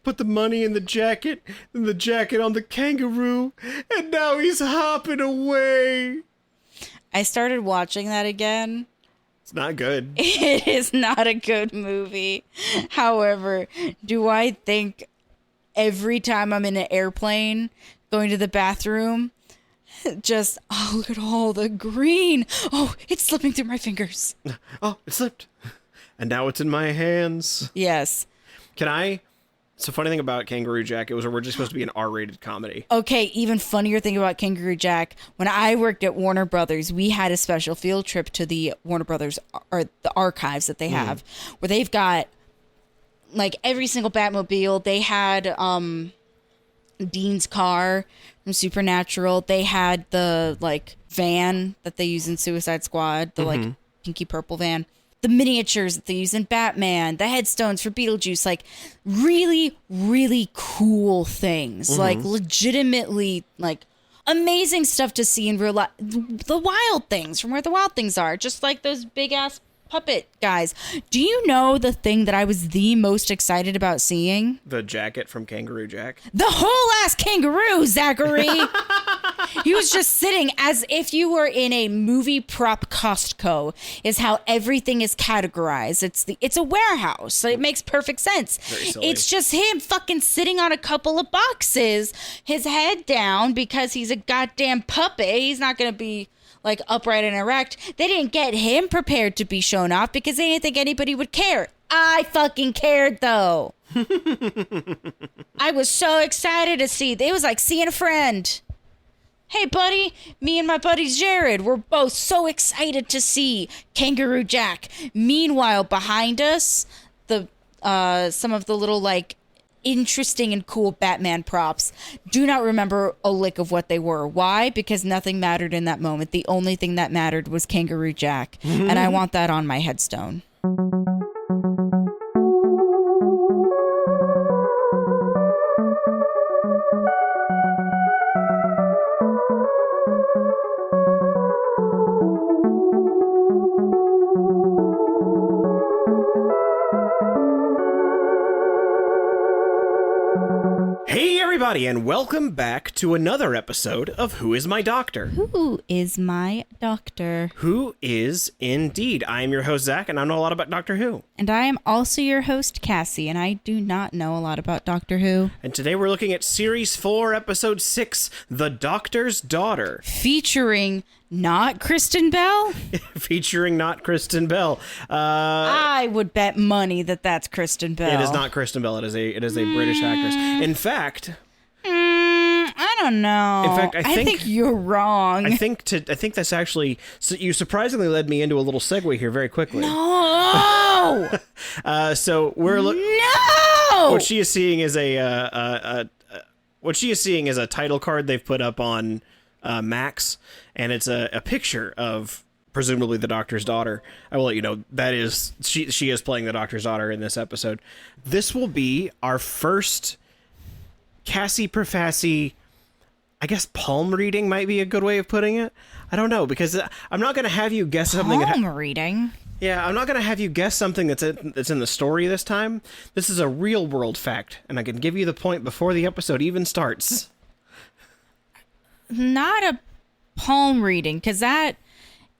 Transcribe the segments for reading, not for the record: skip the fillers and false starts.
Put the money in the jacket, and the jacket on the kangaroo, and now he's hopping away. I started watching that again. It's not good. It is not a good movie. However, do I think every time I'm in an airplane going to the bathroom, just, oh, look at all the green. Oh, it's slipping through my fingers. Oh, it slipped. And now it's in my hands. Yes. It's a funny thing about Kangaroo Jack. It was originally supposed to be an R-rated comedy. Okay, even funnier thing about Kangaroo Jack, when I worked at Warner Brothers, we had a special field trip to the Warner Brothers, or the archives that they have, where they've got, like, every single Batmobile. They had Dean's car from Supernatural. They had the, like, van that they use in Suicide Squad, the, like, pinky purple van. The miniatures that they use in Batman, the headstones for Beetlejuice, like really, really cool things, like legitimately like amazing stuff to see in real life. The wild things from where the wild things are, just like those big ass puppet guys. Do you know the thing that I was the most excited about seeing? The jacket from Kangaroo Jack. The whole ass kangaroo, Zachary. He was just sitting as if you were in a movie prop Costco, is how everything is categorized. It's a warehouse, so it makes perfect sense. Very silly. It's just him fucking sitting on a couple of boxes, his head down because he's a goddamn puppet. He's not going to be like upright and erect. They didn't get him prepared to be shown off because they didn't think anybody would care. I fucking cared though. I was so excited to see. It was like seeing a friend. Hey, buddy, me and my buddy Jared, we're both so excited to see Kangaroo Jack. Meanwhile, behind us, the some of the little, like, interesting and cool Batman props. Do not remember a lick of what they were. Why? Because nothing mattered in that moment. The only thing that mattered was Kangaroo Jack, and I want that on my headstone. Hey everybody, and welcome back to another episode of Who Is My Doctor? Who is my doctor? Who is indeed. I am your host, Zach, and I know a lot about Doctor Who. And I am also your host, Cassie, and I do not know a lot about Doctor Who. And today we're looking at Series 4, Episode 6, The Doctor's Daughter. Featuring not Kristen Bell? Featuring not Kristen Bell. I would bet money that that's Kristen Bell. It is not Kristen Bell. It is a British actress. In fact... I don't know. In fact, I think you're wrong. I think that's actually... So you surprisingly led me into a little segue here very quickly. No! So we're... No! What she is seeing is a title card they've put up on Max, and it's a picture of presumably the Doctor's daughter. I will let you know that is she is playing the Doctor's daughter in this episode. This will be our first Cassie Prefassy, I guess palm reading might be a good way of putting it. I don't know, because I'm not going to have you guess something. Palm reading? Yeah, I'm not going to have you guess something that's in the story this time. This is a real world fact, and I can give you the point before the episode even starts. Not a palm reading, because that,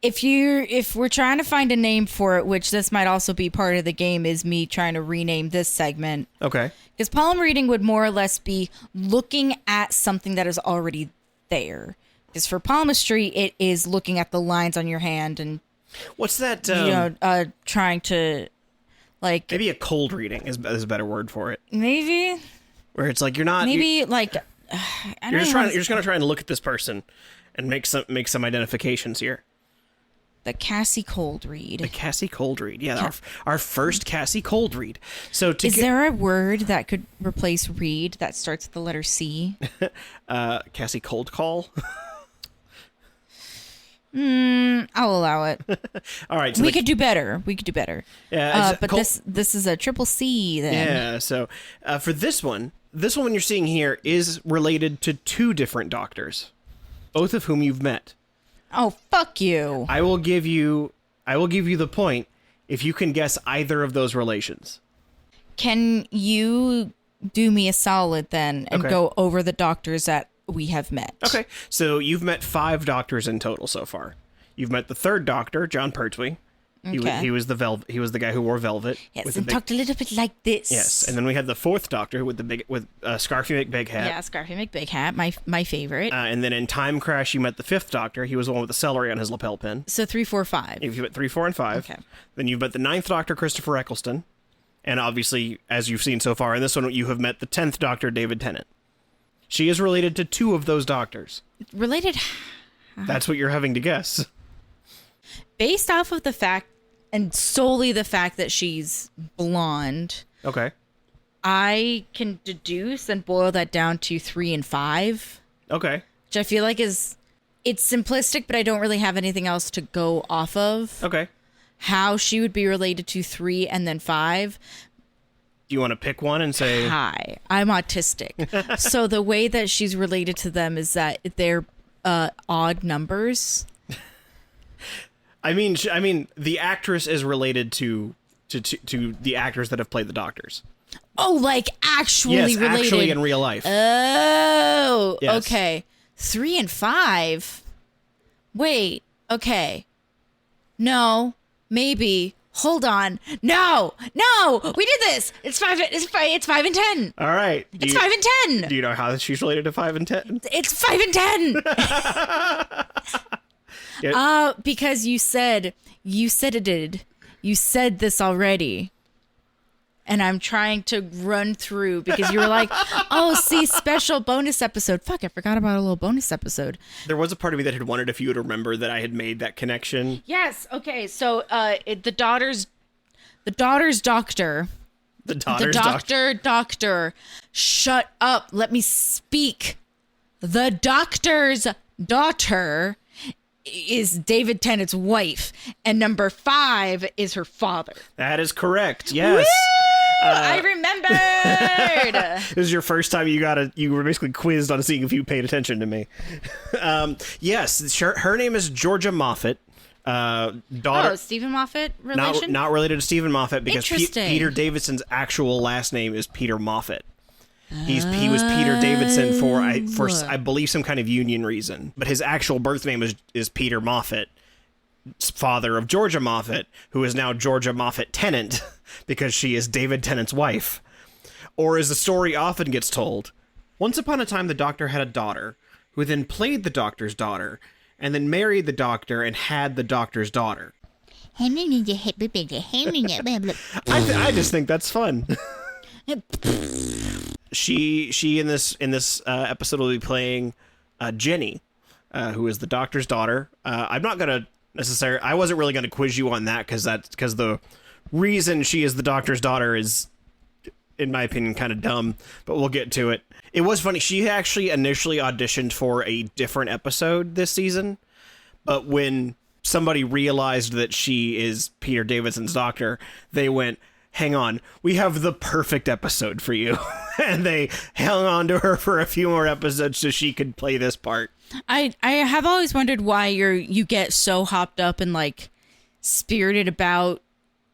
if we're trying to find a name for it, which this might also be part of the game, is me trying to rename this segment. Okay. Because palm reading would more or less be looking at something that is already there. Because for palmistry, it is looking at the lines on your hand and what's that? Trying to, like, maybe a cold reading is a better word for it. Maybe where it's like you're not you're just gonna try and look at this person and make some identifications here. The Cassie cold read. The Cassie cold read. Yeah, our first Cassie cold read. So is there a word that could replace read that starts with the letter C? Cassie cold call. I'll allow it. All right. So we could do better. Yeah, but this is a triple C then. Yeah. So for this one you're seeing here is related to two different doctors, both of whom you've met. Oh, fuck you. I will give you the point if you can guess either of those relations. Can you do me a solid then and go over the doctors that we have met. Okay, so you've met 5 doctors in total so far. You've met the 3rd doctor, John Pertwee. He was the guy who wore velvet. Yes, and talked a little bit like this. Yes, and then we had the 4th doctor with Scarfy McBig hat. Yeah, Scarfy McBig hat, my favorite. And then in Time Crash, you met the 5th doctor. He was the one with the celery on his lapel pin. So 3, 4, 5. You met 3, 4, and 5. Okay. Then you've met the 9th doctor, Christopher Eccleston. And obviously, as you've seen so far in this one, you have met the 10th doctor, David Tennant. She is related to 2 of those doctors. Related? That's what you're having to guess. Based off of the fact, and solely the fact that she's blonde. Okay. I can deduce and boil that down to 3 and 5. Okay. Which I feel like it's simplistic, but I don't really have anything else to go off of. Okay. How she would be related to 3 and then 5. Do you want to pick one and say... Hi, I'm autistic. So the way that she's related to them is that they're odd numbers. I mean, the actress is related to the actors that have played the doctors. Oh, like actually yes, related. Actually in real life. Oh, yes. Okay. 3 and 5. Wait. Okay. No. Maybe. Hold on. No. We did this. It's 5. It's 5 and 10. All right. It's 5 and 10. Do you know how she's related to 5 and 10? It's 5 and 10. Yeah. Because you said this already. And I'm trying to run through because you were like, oh, see, special bonus episode. Fuck, I forgot about a little bonus episode. There was a part of me that had wondered if you would remember that I had made that connection. Yes. Okay. So the daughter's doctor. Doctor. Shut up. Let me speak. The doctor's daughter is David Tennant's wife, and number 5 is her father. That is correct. Yes. I remembered. This is your first time you were basically quizzed on seeing if you paid attention to me. Yes, her name is Georgia Moffat. Daughter. Stephen Moffat relation? Not related to Stephen Moffat because Interesting. Peter Davidson's actual last name is Peter Moffat. He was Peter Davidson for I believe some kind of union reason, but his actual birth name is Peter Moffat, father of Georgia Moffat, who is now Georgia Moffat Tennant because she is David Tennant's wife. Or as the story often gets told, once upon a time the doctor had a daughter who then played the doctor's daughter and then married the doctor and had the doctor's daughter. I just think that's fun. She in this episode will be playing Jenny, who is the doctor's daughter. I'm not gonna I wasn't really gonna quiz you on that because the reason she is the doctor's daughter is, in my opinion, kind of dumb. But we'll get to it. It was funny. She actually initially auditioned for a different episode this season, but when somebody realized that she is Peter Davidson's doctor, they went, hang on, we have the perfect episode for you. And they hung on to her for a few more episodes so she could play this part. I have always wondered why you get so hopped up and like spirited about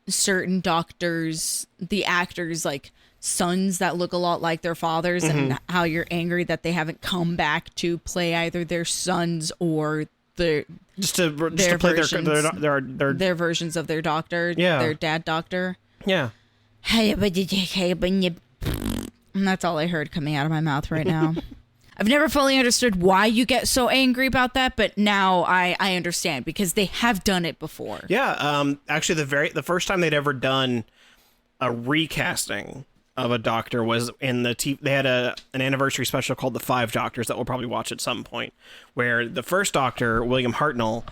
certain doctors, the actors, like sons that look a lot like their fathers, and how you're angry that they haven't come back to play either their sons or their versions of their doctor, their dad doctor. Yeah. And that's all I heard coming out of my mouth right now. I've never fully understood why you get so angry about that, but now I understand because they have done it before. Yeah. Actually, the first time they'd ever done a recasting of a doctor was in they had an anniversary special called The 5 Doctors that we'll probably watch at some point, where the first doctor, William Hartnell,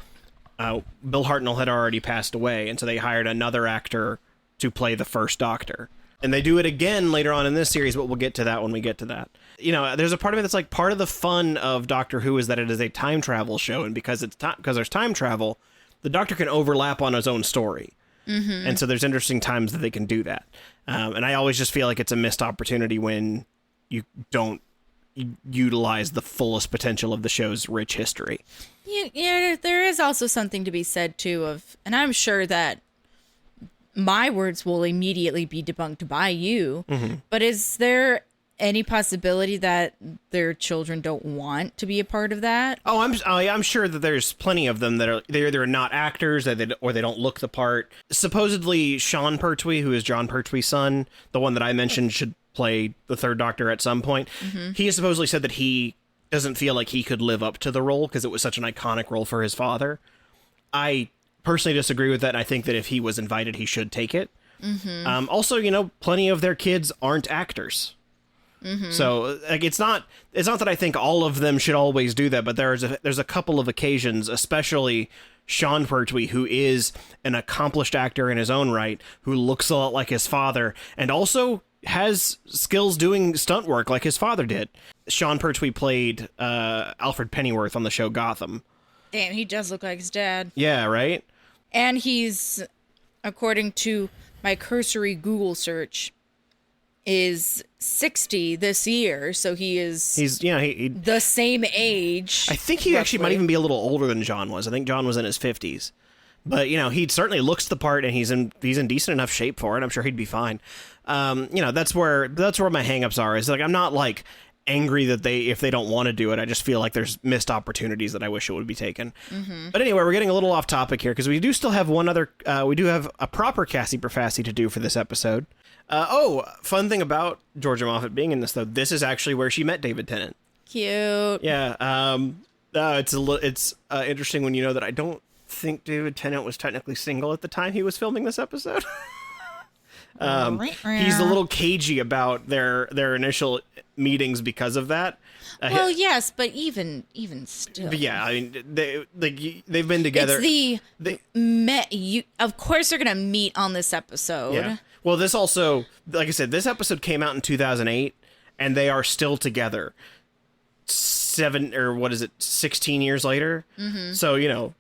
Bill Hartnell had already passed away, and so they hired another actor to play the first doctor. And they do it again later on in this series, but we'll get to that when we get to that. You know, there's a part of me that's like, part of the fun of Doctor Who is that it is a time travel show, and because there's time travel, the Doctor can overlap on his own story. Mm-hmm. And so there's interesting times that they can do that. And I always just feel like it's a missed opportunity when you don't utilize the fullest potential of the show's rich history. Yeah, there is also something to be said, too, and I'm sure that my words will immediately be debunked by you. Mm-hmm. But is there any possibility that their children don't want to be a part of that? Oh, I'm sure that there's plenty of them that are they're not actors or they don't look the part. Supposedly, Sean Pertwee, who is John Pertwee's son, the one that I mentioned should play the Third Doctor at some point. Mm-hmm. He has supposedly said that he doesn't feel like he could live up to the role because it was such an iconic role for his father. I personally disagree with that, and I think that if he was invited, he should take it. Mm-hmm. Also, plenty of their kids aren't actors. Mm-hmm. So, like, it's not that I think all of them should always do that, but there's a couple of occasions, especially Sean Pertwee, who is an accomplished actor in his own right, who looks a lot like his father, and also has skills doing stunt work like his father did. Sean Pertwee played Alfred Pennyworth on the show Gotham. Damn, he does look like his dad. Yeah, right? And he's, according to my cursory Google search, is 60 this year, so he's the same age. I think he actually might even be a little older than John was. I think John was in his 50s. But, he certainly looks the part, and he's in decent enough shape for it. I'm sure he'd be fine. That's where my hangups are. Is like, I'm not like angry that if they don't want to do it. I just feel like there's missed opportunities that I wish it would be taken. Mm-hmm. But anyway, we're getting a little off topic here because we do still have one other. We do have a proper Cassie Perfassi to do for this episode. Fun thing about Georgia Moffat being in this, though, this is actually where she met David Tennant. Cute. Yeah. It's interesting when you know that I don't think David Tennant was technically single at the time he was filming this episode. He's a little cagey about their initial meetings because of that. Well, yes, but even still. But yeah, I mean, they've been together. Of course, they're gonna meet on this episode. Yeah. Well, this also, like I said, this episode came out in 2008, and they are still together. 16 years later. Mm-hmm. So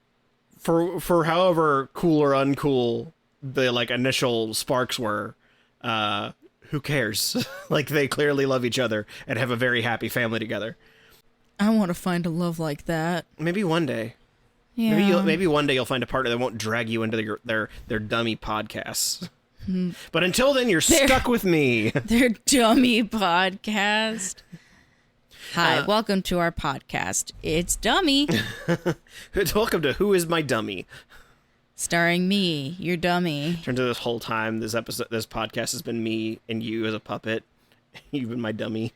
for however cool or uncool the initial sparks were, who cares? They clearly love each other and have a very happy family together. I want to find a love like that. Maybe one day. Yeah. Maybe one day you'll find a partner that won't drag you into their dummy podcasts. But until then, you're stuck with me. Their dummy podcast. Hi, welcome to our podcast. It's Dummy. Welcome to Who Is My Dummy? Starring me, your dummy. Turns out this whole time, this podcast has been me and you as a puppet. You've been my dummy.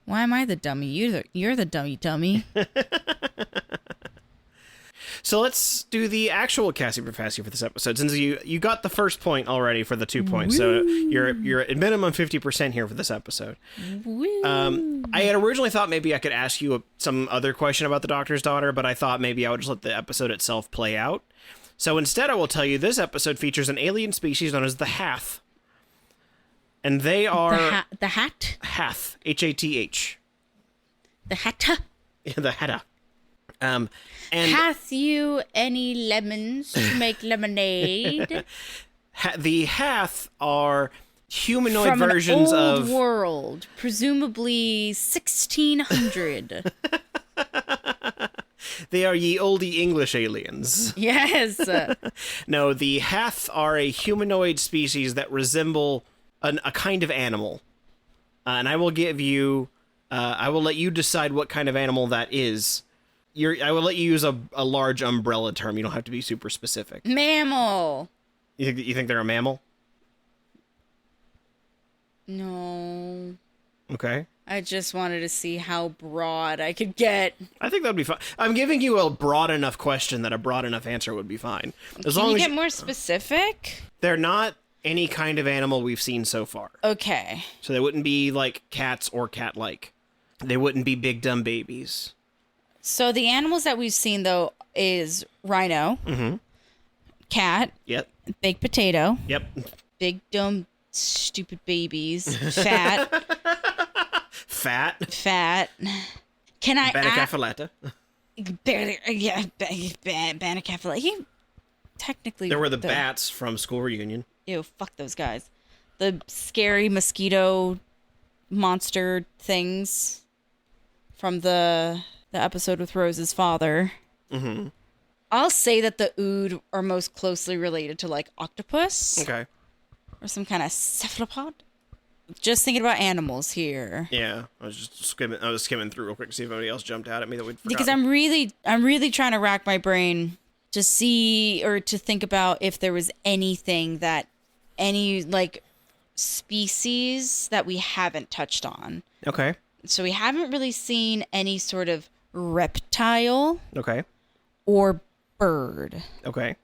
Why am I the dummy? You're the dummy. So let's do the actual Cassie Perfassi for this episode. Since you got the first point already for the 2 points, so you're at minimum 50% here for this episode. I had originally thought maybe I could ask you some other question about the Doctor's daughter, but I thought maybe I would just let the episode itself play out. So instead, I will tell you this episode features an alien species known as the Hath, and they are the Hat. Hath, Hath. The Hatta. Yeah, the Hatta. And Hath you any lemons to make lemonade? The Hath are humanoid From versions an old of world, presumably 1600. They are ye olde English aliens. Yes. No, the Hath are a humanoid species that resemble a kind of animal, and I will give you. I will let you decide what kind of animal that is. I will let you use a large umbrella term. You don't have to be super specific. Mammal. You think they're a mammal? No. Okay. I just wanted to see how broad I could get. I think that'd be fine. I'm giving you a broad enough question that a broad enough answer would be fine. Can you get more specific? They're not any kind of animal we've seen so far. Okay. So they wouldn't be like cats or cat-like. They wouldn't be big dumb babies. So the animals that we've seen, though, is rhino, cat, Yep. baked potato, Yep. big, dumb, stupid babies, fat. Fat. Can I Banacafalata. Yeah, Banacafalata. Technically, There were the bats from School Reunion. Ew, fuck those guys. The scary mosquito monster things from the episode with Rose's father. Mm-hmm. I'll say that the Ood are most closely related to like octopus. Okay. Or some kind of cephalopod. Just thinking about animals here. Yeah, I was just skimming through real quick to see if anybody else jumped out at me that we'd forgotten. Because I'm really trying to rack my brain to see or to think about if there was anything that any like species that we haven't touched on. Okay. So we haven't really seen any sort of reptile Okay. or bird. Okay.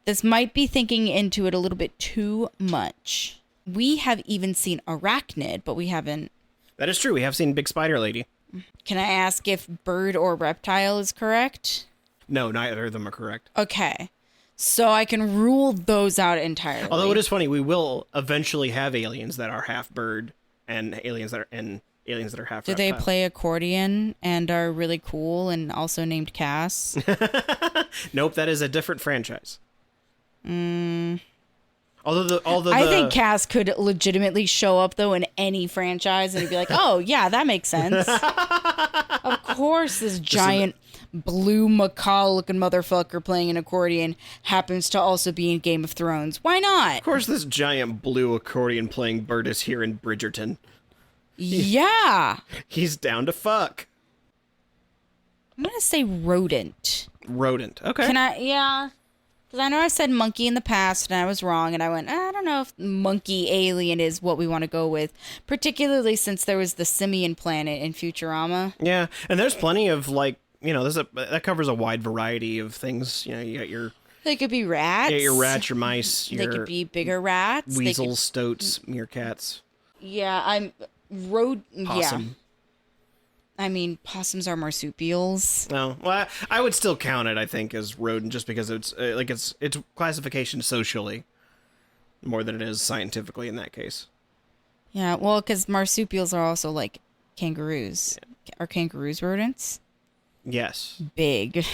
This might be thinking into it a little bit too much. We have even seen arachnid, but we haven't. That is true. We have seen Big Spider Lady. Can I ask if bird or reptile is correct? No, neither of them are correct. Okay. So I can rule those out entirely. Although it is funny, we will eventually have aliens that are half bird and aliens that are half Do reptile. they play accordion and are really cool and also named Cass? Nope, that is a different franchise. Although I think Cass could legitimately show up though in any franchise and he'd be like, "Oh yeah, that makes sense." Of course, this giant blue macaw-looking motherfucker playing an accordion happens to also be in Game of Thrones. Why not? Of course, this giant blue accordion playing bird is here in Bridgerton. Yeah, He's down to fuck. I'm gonna say rodent. Rodent. Okay. Can I? Yeah. Because I know I said monkey in the past and I was wrong, and I went, I don't know if monkey alien is what we want to go with, particularly since there was the simian planet in Futurama. Yeah, and there's plenty of like, that covers a wide variety of things. You got your They could be rats. your rats, your mice, your They could be bigger rats. weasels, stoats, meerkats, Yeah. possum. I mean, possums are marsupials. No, well, I would still count it. I think as rodent, just because it's it's classification socially more than it is scientifically in that case. Yeah, well, because marsupials are also like kangaroos. Yeah. Are kangaroos rodents? Yes. Big,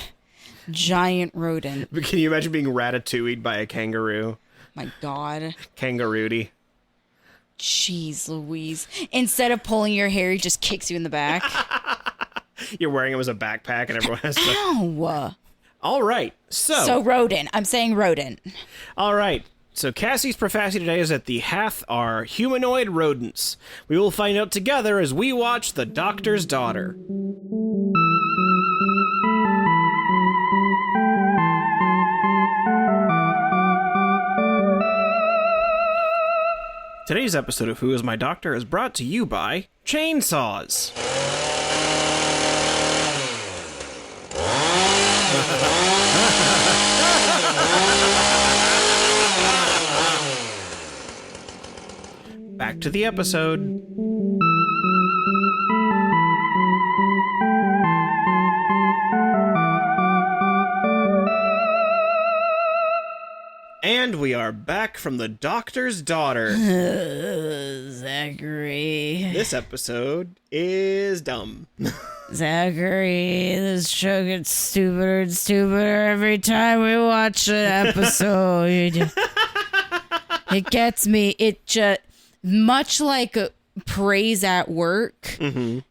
giant rodent. But can you imagine being ratatouille'd by a kangaroo? My God. Kangaroody. Jeez Louise. Instead of pulling your hair, he just kicks you in the back. You're wearing him as a backpack and everyone has to... Ow! All right. So rodent. I'm saying rodent. All right. So Cassie's prophecy today is that the Hath are humanoid rodents. We will find out together as we watch The Doctor's Daughter. Today's episode of Who Is My Doctor is brought to you by chainsaws. Back to the episode. And we are back from The Doctor's Daughter. Zachary. This episode is dumb. Zachary, this show gets stupider and stupider every time we watch an episode. It gets me. It just, much like praise at work, an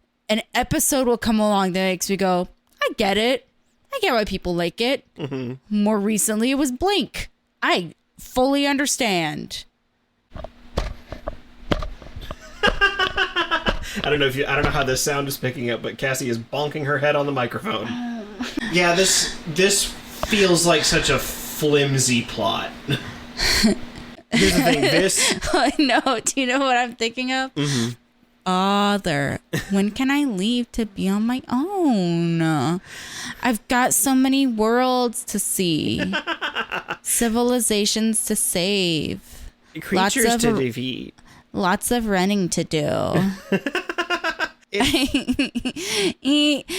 episode will come along that makes me go, I get it. I get why people like it. More recently, it was Blink. I fully understand. I don't know how this sound is picking up, but Cassie is bonking her head on the microphone. Yeah, this feels like such a flimsy plot. Here's the thing, No, do you know what I'm thinking of? Father, when can I leave to be on my own? I've got so many worlds to see, civilizations to save, creatures to defeat, lots of running to do.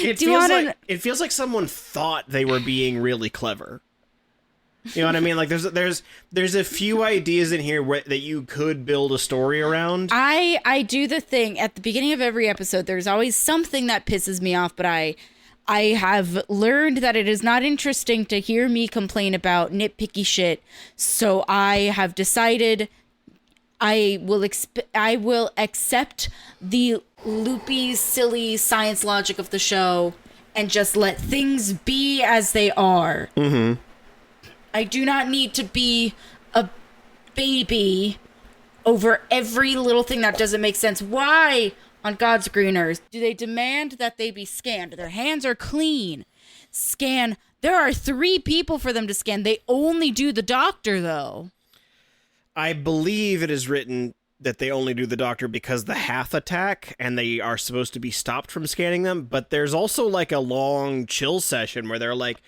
It feels like someone thought they were being really clever. You know what I mean? Like there's a few ideas in here that you could build a story around. I do the thing at the beginning of every episode. There's always something that pisses me off, but I have learned that it is not interesting to hear me complain about nitpicky shit. So I have decided I will accept the loopy, silly science logic of the show and just let things be as they are. Mm-hmm. I do not need to be a baby over every little thing that doesn't make sense. Why, on God's green earth, do they demand that they be scanned? Their hands are clean. Scan. There are 3 people for them to scan. They only do the doctor, though. I believe it is written that they only do the doctor because the Hath attack, and they are supposed to be stopped from scanning them. But there's also like a long chill session where they're like,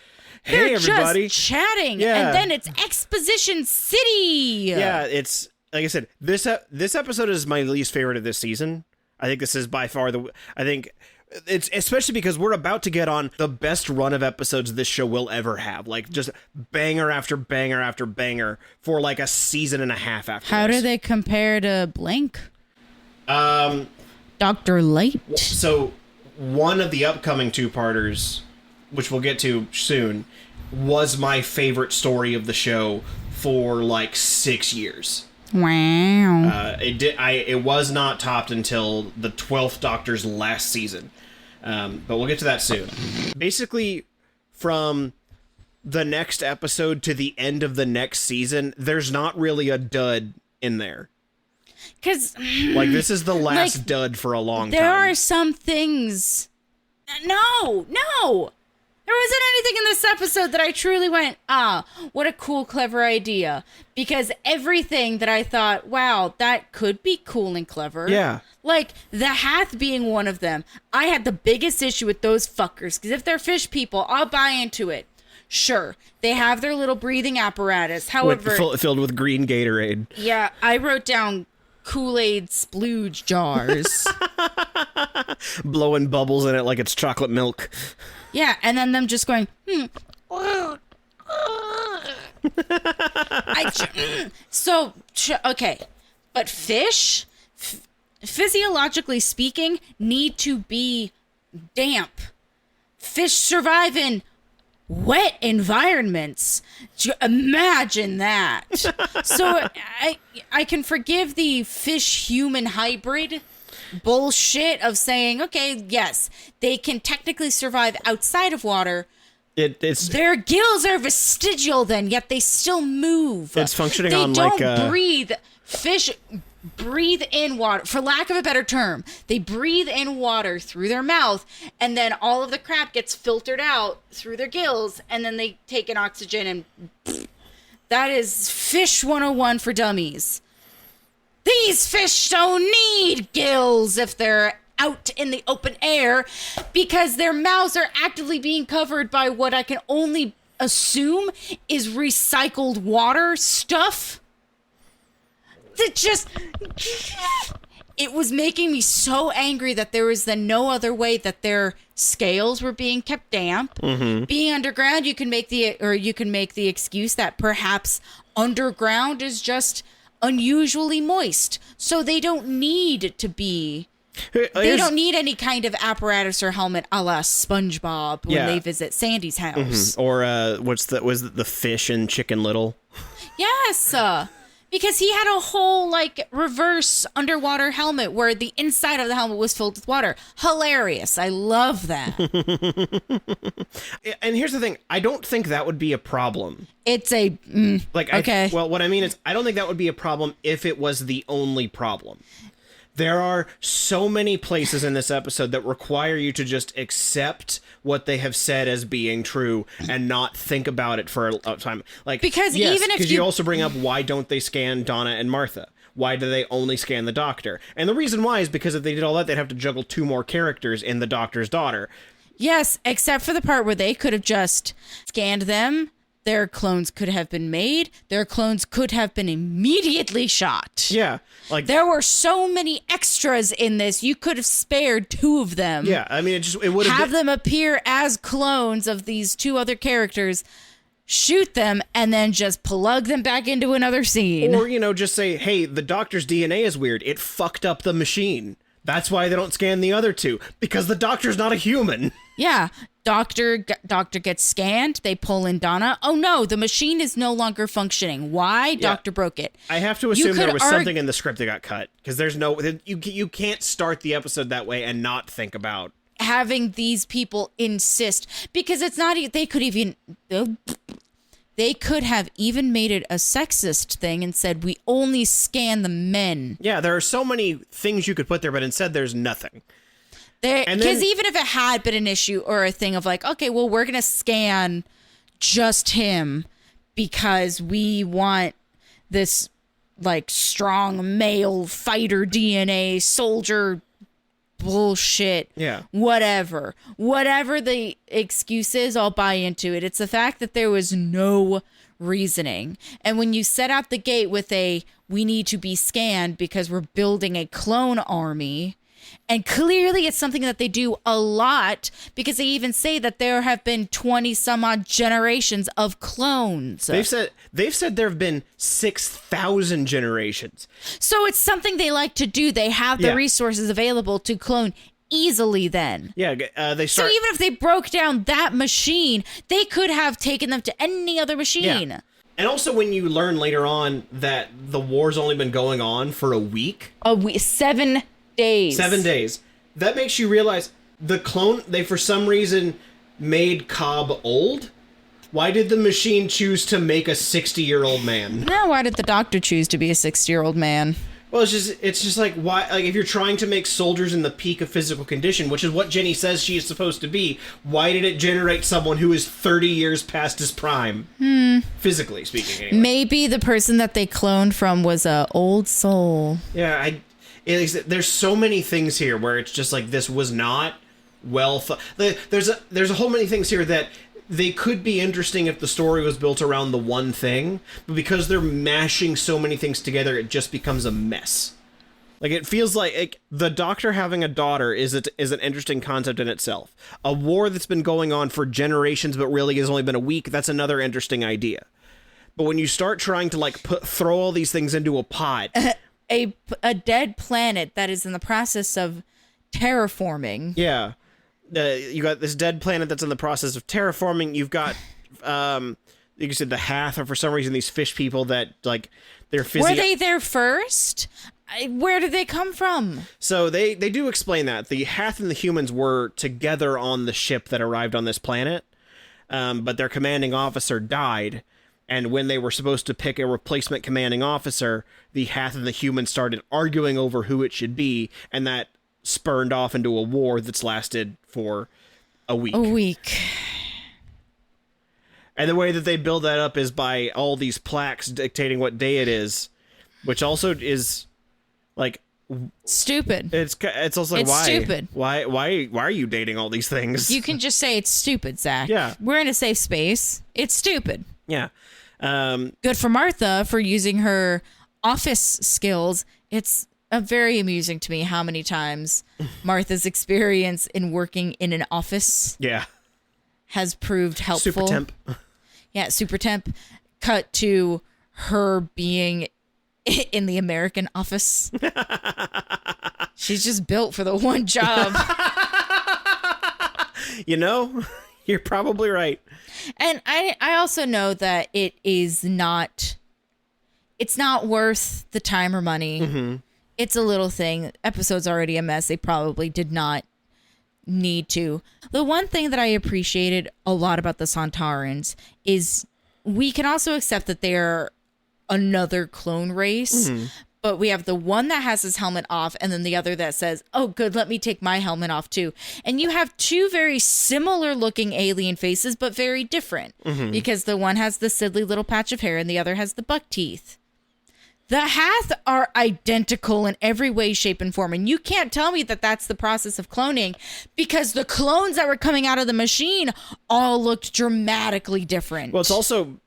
"Hey, they're everybody, just chatting," yeah. and then it's Exposition City. Yeah, it's like I said. This episode is my least favorite of this season. I think this is by far I think it's especially because we're about to get on the best run of episodes this show will ever have. Like just banger after banger after banger for like a season and a half after. How do they compare to Blank? Dr. Light? So one of the upcoming 2-parters, which we'll get to soon, was my favorite story of the show for like 6 years. Wow. It was not topped until the 12th Doctor's last season. But we'll get to that soon. Basically, from the next episode to the end of the next season, there's not really a dud in there. Because like this is the last dud for a long time. There are some things. No. There wasn't anything in this episode that I truly went, what a cool, clever idea. Because everything that I thought, wow, that could be cool and clever. Yeah. Like, the Hath being one of them. I had the biggest issue with those fuckers. Because if they're fish people, I'll buy into it. Sure, they have their little breathing apparatus. However... filled with green Gatorade. Yeah, I wrote down Kool-Aid splooge jars. Blowing bubbles in it like it's chocolate milk. Yeah, and then them just going, okay. But fish, physiologically speaking, need to be damp. Fish survive in wet environments. Imagine that. So I can forgive the fish-human hybrid bullshit of saying, okay, yes, they can technically survive outside of water. Their gills are vestigial then, yet they still move. It's functioning they on don't like breathe. Fish breathe in water, for lack of a better term. They breathe in water through their mouth, and then all of the crap gets filtered out through their gills, and then they take in oxygen, and that is Fish 101 for dummies. These fish don't need gills if they're out in the open air because their mouths are actively being covered by what I can only assume is recycled water stuff. That just... It was making me so angry that there was then no other way that their scales were being kept damp. Mm-hmm. Being underground, you can make the excuse that perhaps underground is just unusually moist, so they don't need to be. They don't need any kind of apparatus or helmet a la SpongeBob when they visit Sandy's house. Mm-hmm. Or was it the fish in Chicken Little? Yes, because he had a whole like reverse underwater helmet where the inside of the helmet was filled with water. Hilarious. I love that. And here's the thing. I don't think that would be a problem. It's a... okay. Well, what I mean is I don't think that would be a problem if it was the only problem. There are so many places in this episode that require you to just accept what they have said as being true and not think about it for a time. Like, because yes, even if you also bring up why don't they scan Donna and Martha? Why do they only scan the Doctor? And the reason why is because if they did all that, they'd have to juggle 2 more characters in the Doctor's daughter. Yes, except for the part where they could have just scanned them. Their clones could have been made. Their clones could have been immediately shot. Yeah. Like there were so many extras in this. You could have spared 2 of them. Yeah, I mean, it would have them appear as clones of these 2 other characters, shoot them, and then just plug them back into another scene. Or, just say, hey, the Doctor's DNA is weird. It fucked up the machine. That's why they don't scan the other 2, because the Doctor's not a human. Yeah. Doctor gets scanned. They pull in Donna. Oh no, the machine is no longer functioning. Why? Yeah. Doctor broke it. I have to assume there was something in the script that got cut because there's no you can't start the episode that way and not think about. having these people insist, because it's not, they could have even made it a sexist thing and said, we only scan the men. Yeah, there are so many things you could put there, but instead there's nothing. Because even if it had been an issue or a thing of like, okay, well, we're going to scan just him because we want this like strong male fighter DNA soldier bullshit. Yeah. Whatever the excuse is, I'll buy into it. It's the fact that there was no reasoning. And when you set out the gate with we need to be scanned because we're building a clone army, and clearly it's something that they do a lot, because they even say that there have been 20 some odd generations of clones. They've said there have been 6,000 generations. So it's something they like to do. They have the resources available to clone easily then. Yeah, So even if they broke down that machine, they could have taken them to any other machine. Yeah. And also when you learn later on that the war's only been going on for a week. 7 days. 7 days. That makes you realize the clone, they for some reason made Cobb old. Why did the machine choose to make a 60-year-old man? Now, why did the doctor choose to be a 60-year-old man? Well, it's just like, why? Like, if you're trying to make soldiers in the peak of physical condition, which is what Jenny says she is supposed to be, why did it generate someone who is 30 years past his prime? Physically speaking, anyway. Maybe the person that they cloned from was a old soul. Yeah, there's so many things here where it's just like, this was not well thought. There's a whole many things here that they could be interesting if the story was built around the one thing, but because they're mashing so many things together, it just becomes a mess. Like, it feels like the Doctor having a daughter is an interesting concept in itself. A war that's been going on for generations but really has only been a week, that's another interesting idea. But when you start trying to throw all these things into a pot, a dead planet that is in the process of terraforming. Yeah. You got this dead planet that's in the process of terraforming. You've got, like you said, the Hath, or for some reason these fish people that, like, they're Were they there first? Where did they come from? So they do explain that. The Hath and the humans were together on the ship that arrived on this planet, but their commanding officer died. And when they were supposed to pick a replacement commanding officer, the Hath and the humans started arguing over who it should be, and that spurned off into a war that's lasted for a week. And the way that they build that up is by all these plaques dictating what day it is, which also is like stupid. It's also like, it's why? Stupid. Why are you dating all these things? You can just say it's stupid, Zach. Yeah. We're in a safe space. It's stupid. Yeah. Good for Martha for using her office skills. It's very amusing to me how many times Martha's experience in working in an office has proved helpful. Super temp. Yeah, super temp. Cut to her being in the American office. She's just built for the one job. You know, you're probably right. And I also know that it's not worth the time or money. Mm-hmm. It's a little thing. Episode's already a mess. They probably did not need to. The one thing that I appreciated a lot about the Sontarans is we can also accept that they're another clone race, but we have the one that has his helmet off and then the other that says, oh, good, let me take my helmet off too. And you have two very similar looking alien faces, but very different because the one has the siddly little patch of hair and the other has the buck teeth. The Hath are identical in every way, shape, and form. And you can't tell me that that's the process of cloning because the clones that were coming out of the machine all looked dramatically different. Well, it's also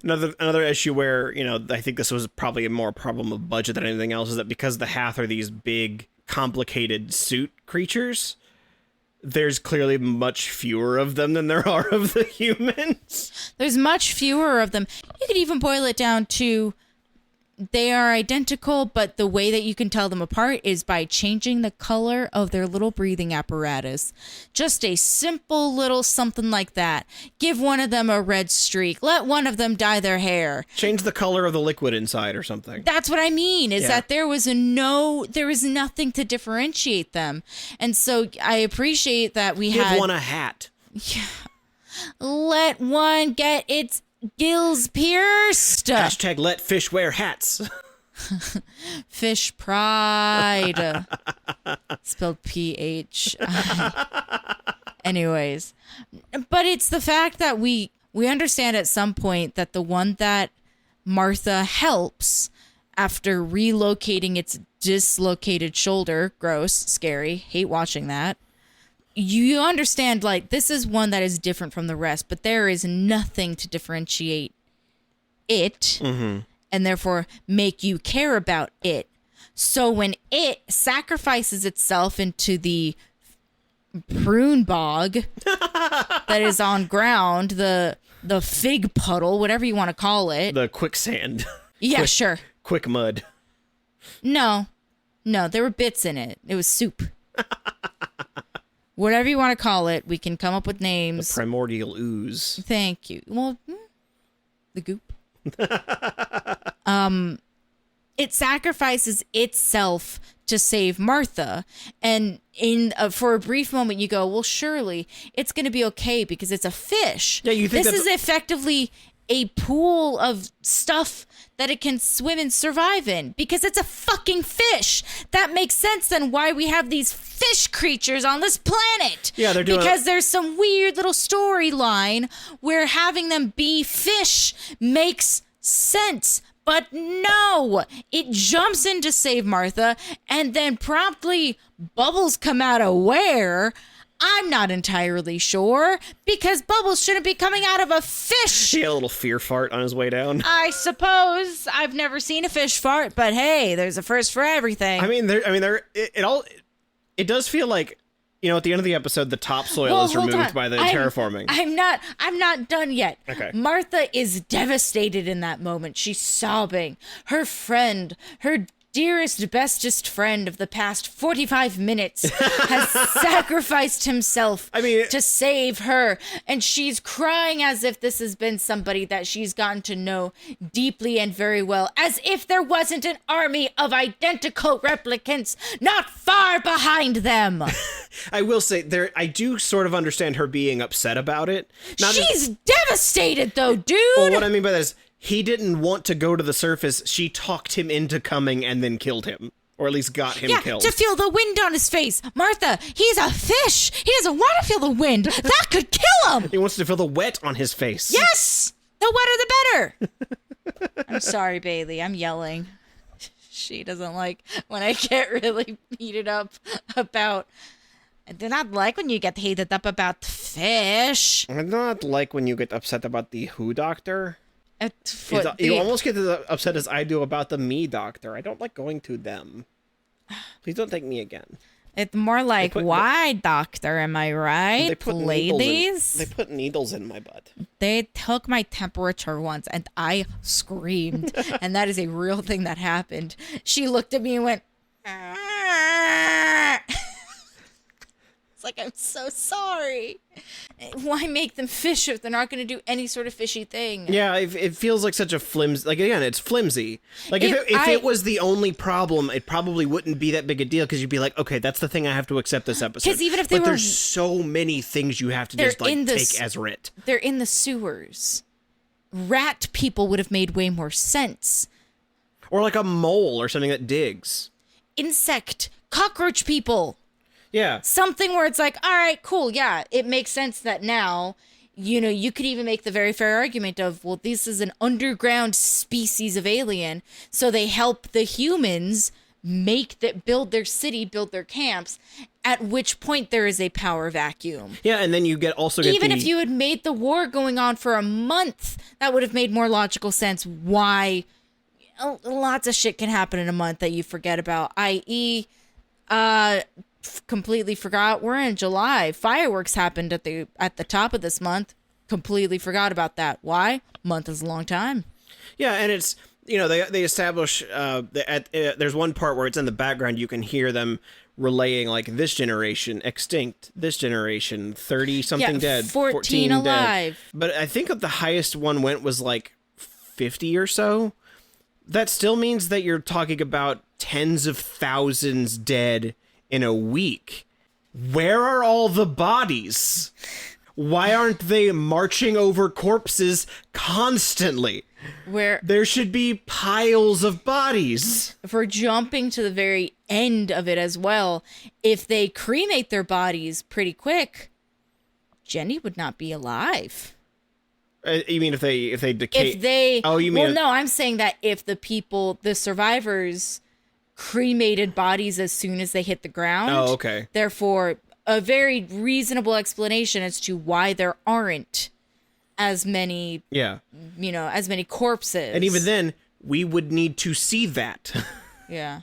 another issue where, you know, I think this was probably a more problem of budget than anything else, is that because the Hath are these big, complicated suit creatures, there's clearly much fewer of them than there are of the humans. There's much fewer of them. You could even boil it down to they are identical, but the way that you can tell them apart is by changing the color of their little breathing apparatus. Just a simple little something like that. Give one of them a red streak. Let one of them dye their hair. Change the color of the liquid inside or something. That's what I mean, is that there was nothing to differentiate them. And so I appreciate that we Give one a hat. Yeah. Let one get its gills pierced. Hashtag let fish wear hats. Fish pride. Spelled PH. Anyways. But it's the fact that we understand at some point that the one that Martha helps after relocating its dislocated shoulder, gross, scary, hate watching that. You understand, like, this is one that is different from the rest, but there is nothing to differentiate it, and therefore make you care about it. So when it sacrifices itself into the prune bog that is on ground, the fig puddle, whatever you want to call it. The quicksand. Yeah, sure. Quick mud. No, there were bits in it. It was soup. Whatever you want to call it, we can come up with names. The primordial ooze. Thank you. Well, the goop. It sacrifices itself to save Martha. And for a brief moment, you go, well, surely it's going to be okay because it's a fish. Yeah, you think this is effectively a pool of stuff that it can swim and survive in because it's a fucking fish. That makes sense then why we have these fish creatures on this planet. Yeah, they're doing because there's some weird little storyline where having them be fish makes sense. But no, it jumps in to save Martha and then promptly bubbles come out of where? I'm not entirely sure because bubbles shouldn't be coming out of a fish. He had a little fear fart on his way down. I suppose. I've never seen a fish fart, but hey, there's a first for everything. It does feel like, at the end of the episode, the topsoil is removed by the terraforming. I'm not done yet. Okay. Martha is devastated in that moment. She's sobbing. Her friend, her dearest, bestest friend of the past 45 minutes has sacrificed himself to save her. And she's crying as if this has been somebody that she's gotten to know deeply and very well. As if there wasn't an army of identical replicants not far behind them. I will say, I do sort of understand her being upset about it. She's devastated, though, dude. Well, what I mean by that is, he didn't want to go to the surface. She talked him into coming and then killed him. Or at least got him killed. To feel the wind on his face. Martha, he's a fish. He doesn't want to feel the wind. That could kill him. He wants to feel the wet on his face. Yes. The wetter, the better. I'm sorry, Bailey. I'm yelling. She doesn't like when I get really heated up about... I do not like when you get heated up about fish. I do not like when you get upset about the Who Doctor. You almost get as upset as I do about the Me Doctor. I don't like going to them. Please don't take me again. It's more like, why, doctor? Am I right, they put ladies? They put needles in my butt. They took my temperature once, and I screamed. And that is a real thing that happened. She looked at me and went... It's like, I'm so sorry. Why make them fish if they're not going to do any sort of fishy thing? Yeah, it feels like such a flimsy... Like, again, it's flimsy. Like, if it was the only problem, it probably wouldn't be that big a deal, because you'd be like, okay, that's the thing I have to accept this episode. Because even if But there's so many things you have to just, take as writ. They're in the sewers. Rat people would have made way more sense. Or like a mole or something that digs. Insect. Cockroach people. Yeah. Something where it's like, all right, cool, yeah, it makes sense that now, you could even make the very fair argument of, well, this is an underground species of alien, so they help the humans build their city, build their camps, at which point there is a power vacuum. Yeah, and then you even if you had made the war going on for a month, that would have made more logical sense why lots of shit can happen in a month that you forget about, i.e., completely forgot we're in July. Fireworks happened at the top of this month. Completely forgot about that. Why? Month is a long time. Yeah, and it's they establish there's one part where it's in the background. You can hear them relaying like this generation extinct, this generation 30 something dead, 14 alive. dead. But I think the highest one went was like 50 or so. That still means that you're talking about tens of thousands dead in a week. Where are all the bodies? Why aren't they marching over corpses constantly? Where there should be piles of bodies. If we're jumping to the very end of it as well, if they cremate their bodies pretty quick, Jenny would not be alive. You mean if they decay? If they, oh, you mean? Well, no, I'm saying that if the survivors cremated bodies as soon as they hit the ground. Oh, okay. Therefore, a very reasonable explanation as to why there aren't as many, as many corpses. And even then, we would need to see that. Yeah.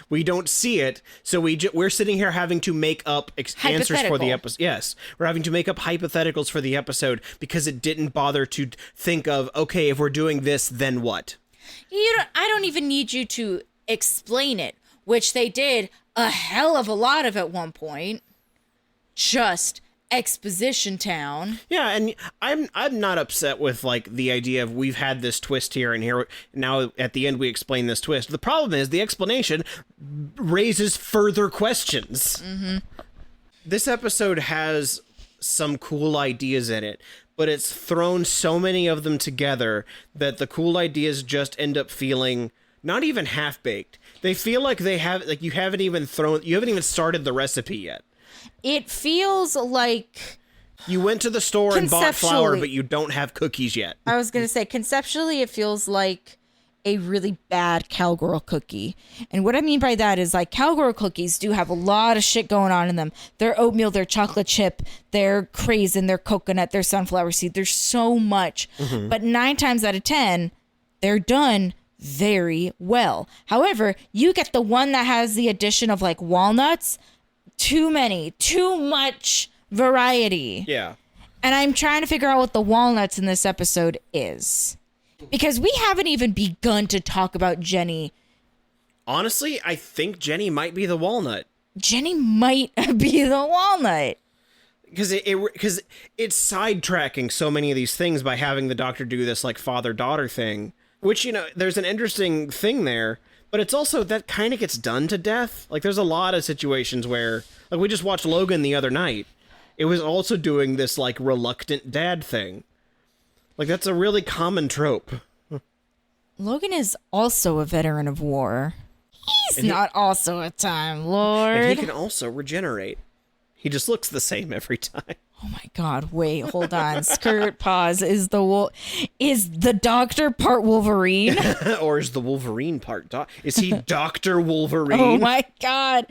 We don't see it, so we're sitting here having to make up answers for the episode. Yes, we're having to make up hypotheticals for the episode because it didn't bother to think of, okay, if we're doing this, then what? I don't even need you to explain it, which they did a hell of a lot of at one point. Just exposition town. Yeah, and I'm not upset with like the idea of we've had this twist here and here now at the end we explain this twist. The problem is the explanation raises further questions. Mm-hmm. This episode has some cool ideas in it, but it's thrown so many of them together that the cool ideas just end up feeling not even half-baked. They feel like you haven't even started the recipe yet. It feels like you went to the store and bought flour, but you don't have cookies yet. I was going to say, conceptually, it feels like a really bad cowgirl cookie. And what I mean by that is like cowgirl cookies do have a lot of shit going on in them. Their oatmeal, their chocolate chip, their craisin, their coconut, their sunflower seed. There's so much. Mm-hmm. But 9 times out of 10, they're done very well. However, you get the one that has the addition of like walnuts. Too much variety. Yeah. And I'm trying to figure out what the walnuts in this episode is. Because we haven't even begun to talk about Jenny. Honestly, I think Jenny might be the walnut. Jenny might be the walnut. Because it's sidetracking so many of these things by having the doctor do this like father-daughter thing. Which, there's an interesting thing there. But it's also, that kind of gets done to death. Like, there's a lot of situations where, like, we just watched Logan the other night. It was also doing this, like, reluctant dad thing. Like, that's a really common trope. Logan is also a veteran of war. He's not also a Time Lord. And he can also regenerate. He just looks the same every time. Oh my God! Wait, hold on. Skirt pause. Is the Doctor part Wolverine, or is the Wolverine part? Is he Dr. Wolverine? Oh my God!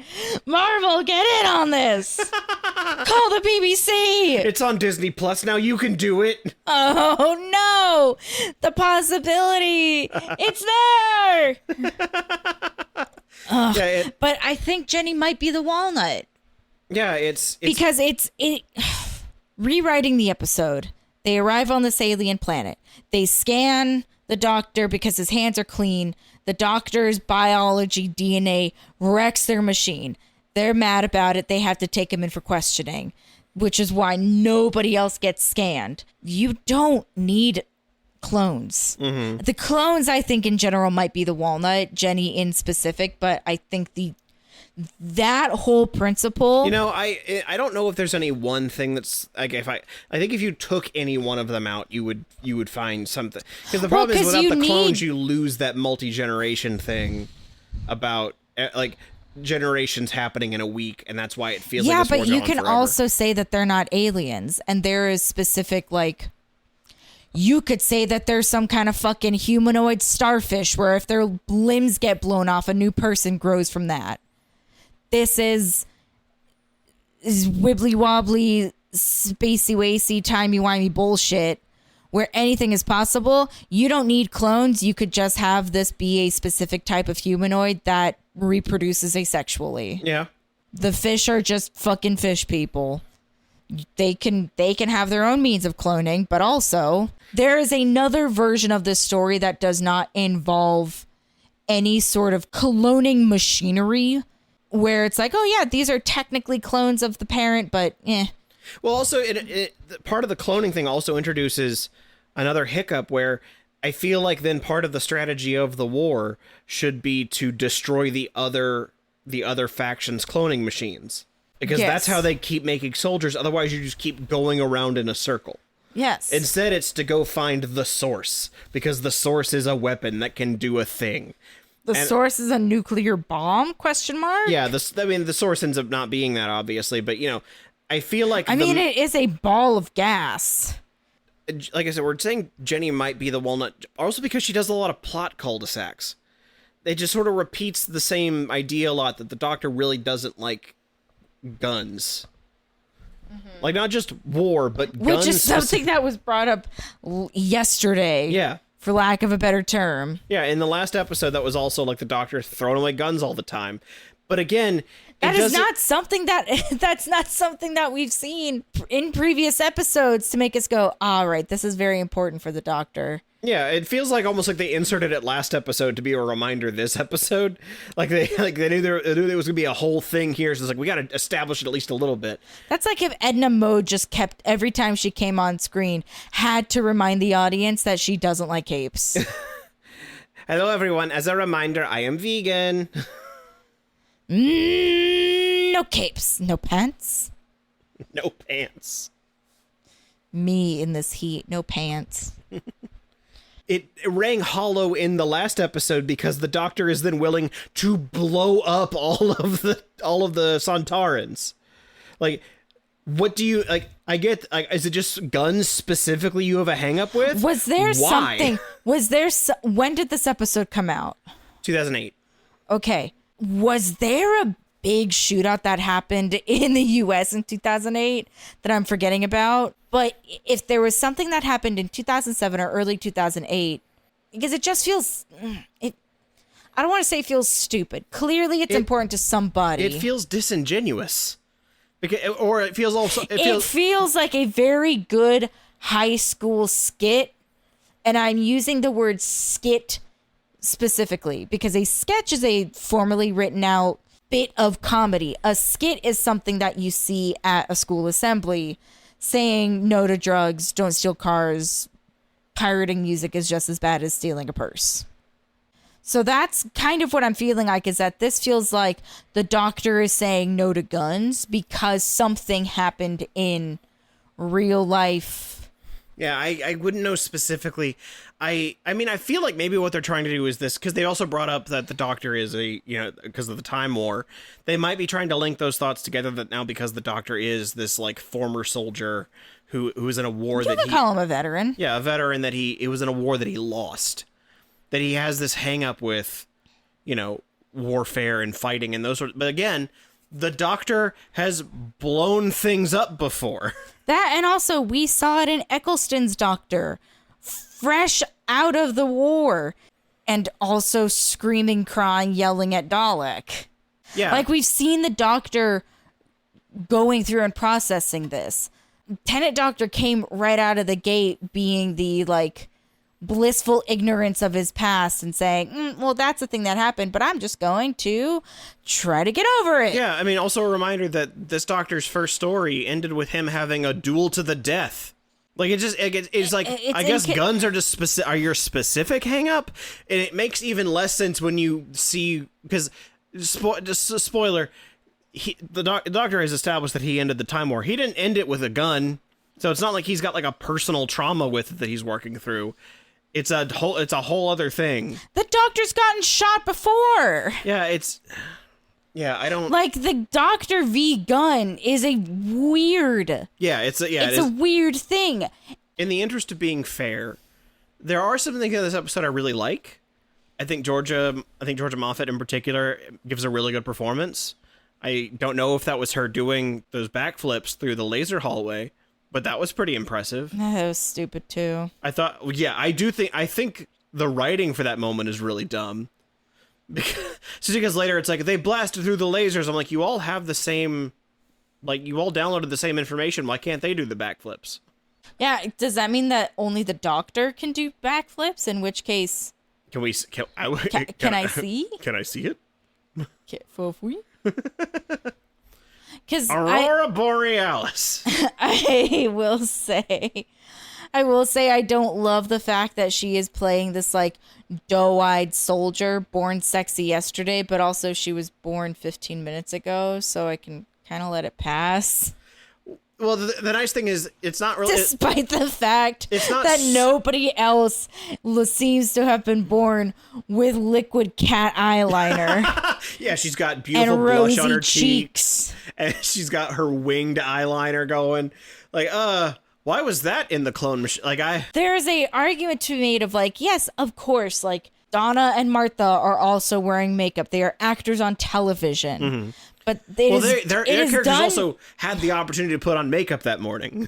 Marvel, get in on this. Call the BBC. It's on Disney Plus now. You can do it. Oh no! The possibility. It's there. But I think Jenny might be the walnut. Yeah, it's because it's rewriting the episode. They arrive on this alien planet. They scan the doctor because his hands are clean. The doctor's biology DNA wrecks their machine. They're mad about it. They have to take him in for questioning, which is why nobody else gets scanned. You don't need clones. Mm-hmm. The clones, I think, in general might be the walnut, Jenny in specific, but I think that whole principle. I don't know if there's any one thing that's like I think if you took any one of them out, you would find something. Because the problem is without the clones, you lose that multi-generation thing about like generations happening in a week, and that's why it feels like this but war's you on can forever. Also say that they're not aliens, and there is specific like. You could say that there's some kind of fucking humanoid starfish where if their limbs get blown off, a new person grows from that. This is wibbly wobbly, spacey wacy, timey wimey bullshit where anything is possible. You don't need clones. You could just have this be a specific type of humanoid that reproduces asexually. Yeah. The fish are just fucking fish people. they can have their own means of cloning, but also there is another version of this story that does not involve any sort of cloning machinery, where it's like, oh yeah, these are technically clones of the parent, but Well, also, part of the cloning thing also introduces another hiccup where I feel like then part of the strategy of the war should be to destroy the other faction's cloning machines. Because that's how they keep making soldiers. Otherwise, you just keep going around in a circle. Yes. Instead, it's to go find the source, because the source is a weapon that can do a thing. The source is a nuclear bomb? ? Yeah, the source ends up not being that, obviously, but, I feel like... it is a ball of gas. Like I said, we're saying Jenny might be the walnut, also because she does a lot of plot cul-de-sacs. It just sort of repeats the same idea a lot, that the Doctor really doesn't like guns. Like, not just war, but guns. Which is something that was brought up yesterday. Yeah. For lack of a better term. Yeah, in the last episode, that was also like the Doctor throwing away guns all the time. But again, that's not something that we've seen in previous episodes to make us go, all right, this is very important for the Doctor. Yeah, it feels like almost like they inserted it last episode to be a reminder this episode. Like they knew there was gonna be a whole thing here, so it's like we gotta establish it at least a little bit. That's like if Edna Mode just kept, every time she came on screen, had to remind the audience that she doesn't like capes. Hello everyone, as a reminder, I am vegan. No capes, no pants. No pants. Me in this heat, no pants. It rang hollow in the last episode because the Doctor is then willing to blow up all of the Sontarans. Like, what do you like? I get. Is it just guns specifically you have a hang up with? Was there something? When did this episode come out? 2008. Okay. Was there a big shootout that happened in the US in 2008 that I'm forgetting about? But if there was something that happened in 2007 or early 2008, because it just feels, I don't want to say it feels stupid. Clearly it's important to somebody. It feels disingenuous. Or it feels also... It feels like a very good high school skit. And I'm using the word skit specifically because a sketch is a formally written out bit of comedy. A skit is something that you see at a school assembly saying no to drugs, don't steal cars, pirating music is just as bad as stealing a purse. So that's kind of what I'm feeling like, is that this feels like the Doctor is saying no to guns because something happened in real life. Yeah, I wouldn't know specifically. I mean, I feel like maybe what they're trying to do is this, because they also brought up that the Doctor is because of the Time War, they might be trying to link those thoughts together, that now because the Doctor is this like former soldier who was in a war you can call him a veteran. Yeah, a veteran that it was in a war that he lost, that he has this hang up with, warfare and fighting and those sorts. But again, the Doctor has blown things up before. That, and also we saw it in Eccleston's Doctor, fresh out of the war, and also screaming, crying, yelling at Dalek. Yeah. Like, we've seen the Doctor going through and processing this. Tenant Doctor came right out of the gate being the, blissful ignorance of his past and saying, well, that's the thing that happened, but I'm just going to try to get over it. Yeah, I mean, also a reminder that this Doctor's first story ended with him having a duel to the death. Like, I guess guns are just are your specific hang up, and it makes even less sense when you see, because, just a spoiler, the Doctor has established that he ended the Time War. He didn't end it with a gun, so it's not like he's got like a personal trauma with it that he's working through. It's a whole other thing. The Doctor's gotten shot before. Yeah, I don't like the Doctor v gun is a weird. Yeah, it's a weird thing. In the interest of being fair, there are some things in this episode I really like. I think Georgia Moffat in particular gives a really good performance. I don't know if that was her doing those backflips through the laser hallway, but that was pretty impressive. That was stupid too. I think the writing for that moment is really dumb. Because later it's like they blasted through the lasers. I'm like, you all have the same Like, you all downloaded the same information. Why can't they do the backflips? Yeah, does that mean that only the doctor can do backflips? In which case, Can we? Can I see? Can I see it? Because Aurora Borealis. I will say I don't love the fact that she is playing this like doe-eyed soldier born sexy yesterday, but also she was born 15 minutes ago, so I can kind of let it pass. Well, the nice thing is, it's not really... Despite the fact it's not that nobody else seems to have been born with liquid cat eyeliner. Yeah, she's got beautiful and blush rosy on her cheeks. And she's got her winged eyeliner going. Like, why was that in the clone machine? Like, There's a argument to be made of like, yes, of course, like Donna and Martha are also wearing makeup. They are actors on television. Mm-hmm. But their characters also had the opportunity to put on makeup that morning.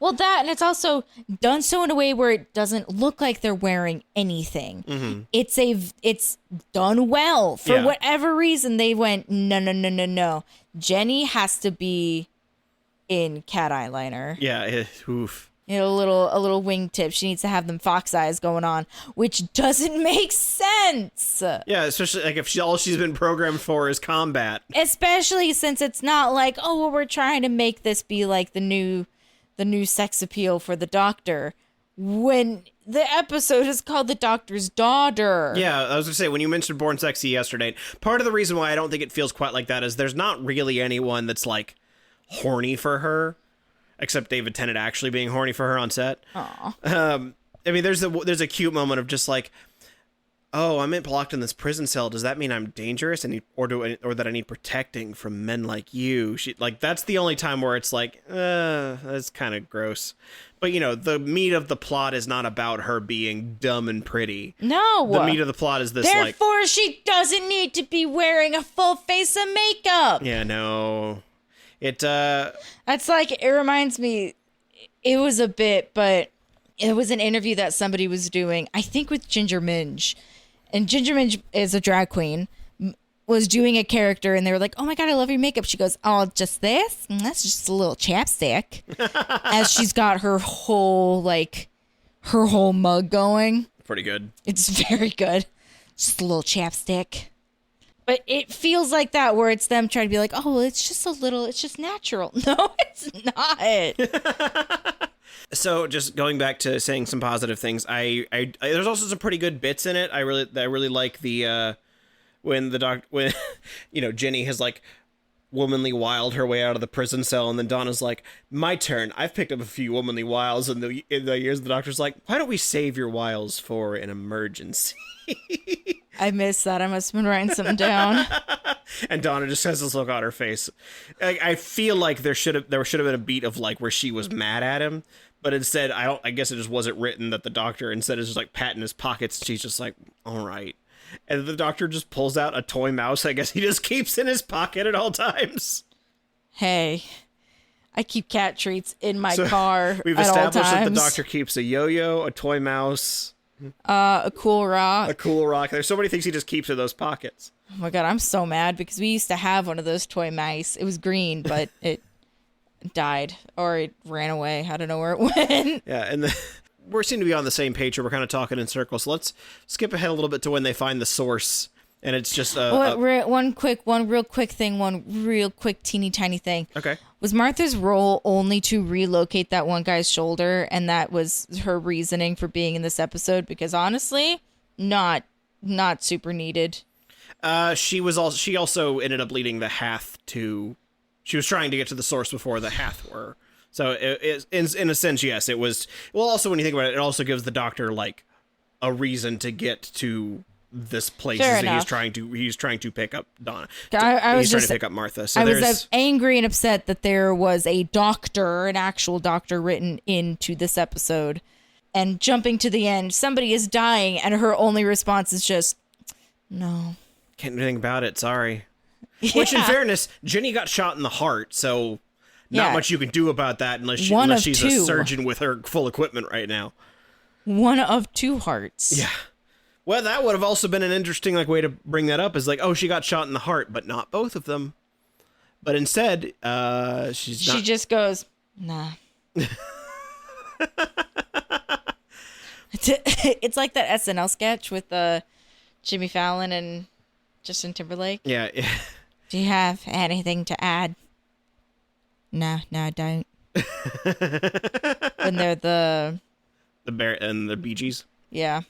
Well, that, and it's also done so in a way where it doesn't look like they're wearing anything. Mm-hmm. It's done well. For whatever reason, they went, no. Jenny has to be in cat eyeliner. Yeah, oof. You know, a little wingtip. She needs to have them fox eyes going on, which doesn't make sense. Yeah, especially like if all she's been programmed for is combat. Especially since it's not like, oh, well, we're trying to make this be like the new sex appeal for the Doctor, when the episode is called The Doctor's Daughter. Yeah, I was gonna say, when you mentioned Born Sexy yesterday, part of the reason why I don't think it feels quite like that is there's not really anyone that's like horny for her. Except David Tennant actually being horny for her on set. Aww. I mean, there's a cute moment of just like, oh, I'm locked in this prison cell. Does that mean I'm dangerous or that I need protecting from men like you? That's the only time where it's like, that's kind of gross. But you know, the meat of the plot is not about her being dumb and pretty. No. The meat of the plot is this. Therefore, she doesn't need to be wearing a full face of makeup. Yeah, no. That's like, it reminds me, it was a bit, but it was an interview that somebody was doing, I think with Ginger Minj. And Ginger Minj is a drag queen, was doing a character, and they were like, oh my God, I love your makeup. She goes, oh, just this? That's just a little chapstick. As she's got her whole mug going. Pretty good. It's very good. Just a little chapstick. But it feels like that, where it's them trying to be like, oh, it's just natural. No, it's not. So just going back to saying some positive things, I there's also some pretty good bits in it. I really like the when you know, Jenny has like womanly wiled her way out of the prison cell, and then Donna's like, my turn. I've picked up a few womanly wiles in the years. The Doctor's like, why don't we save your wiles for an emergency? I missed that. I must have been writing something down. And Donna just has this look on her face. I feel like there should have been a beat of like where she was mad at him, but instead I guess it just wasn't written that the Doctor instead is just like patting his pockets. She's just like, all right. And the Doctor just pulls out a toy mouse. I guess he just keeps in his pocket at all times. Hey, I keep cat treats in my car. We've at established all times. that the Doctor keeps a yo-yo, a toy mouse, a cool rock. A cool rock. There's so many things he just keeps in those pockets. Oh my God, I'm so mad because we used to have one of those toy mice. It was green, but it died or it ran away. I don't know where it went. Yeah, and we seem to be on the same page, or we're kind of talking in circles. So let's skip ahead a little bit to when they find the source, and it's just one real quick teeny tiny thing. Okay. Was Martha's role only to relocate that one guy's shoulder, and that was her reasoning for being in this episode? Because honestly, not super needed. She also ended up leading the Hath to. She was trying to get to the source before the Hath were. So in a sense, yes, it was. Well, also when you think about it, it also gives the Doctor like a reason to get to this place. He's trying to pick up Donna. He's trying to pick up Martha. So I was angry and upset that there was an actual doctor written into this episode, and jumping to the end, somebody is dying, and her only response is just, no. Can't do anything about it. Sorry. Yeah. Which, in fairness, Jenny got shot in the heart, so not much you can do about that unless she's a surgeon with her full equipment right now. One of two hearts. Yeah. Well, that would have also been an interesting way to bring that up, is like, oh, she got shot in the heart, but not both of them. But instead, she's not. She just goes, nah. It's like that SNL sketch with Jimmy Fallon and Justin Timberlake. Yeah. Do you have anything to add? No, I don't. When they're the bear and the Bee Gees. Yeah.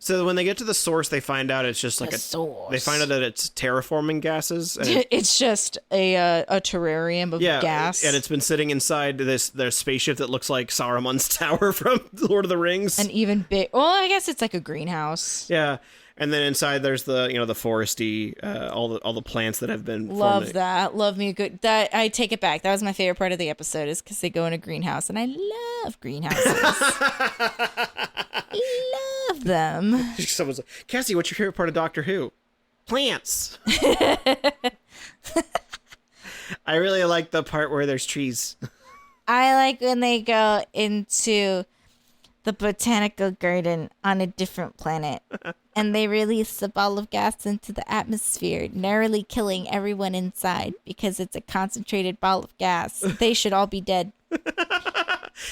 So when they get to the source, they find out it's just like source. They find out that it's terraforming gases. And it's just a terrarium of gas. And it's been sitting inside their spaceship that looks like Saruman's tower from Lord of the Rings. And even big. Well, I guess it's like a greenhouse. Yeah. And then inside there's the the foresty, all the plants that have been love that. Love me a good. That I take it back. That was my favorite part of the episode is because they go in a greenhouse, and I love greenhouses. Love them. Someone's like, Cassie, what's your favorite part of Doctor Who? Plants. I really like the part where there's trees. I like when they go into the botanical garden on a different planet and they release a ball of gas into the atmosphere, narrowly killing everyone inside because it's a concentrated ball of gas. They should all be dead.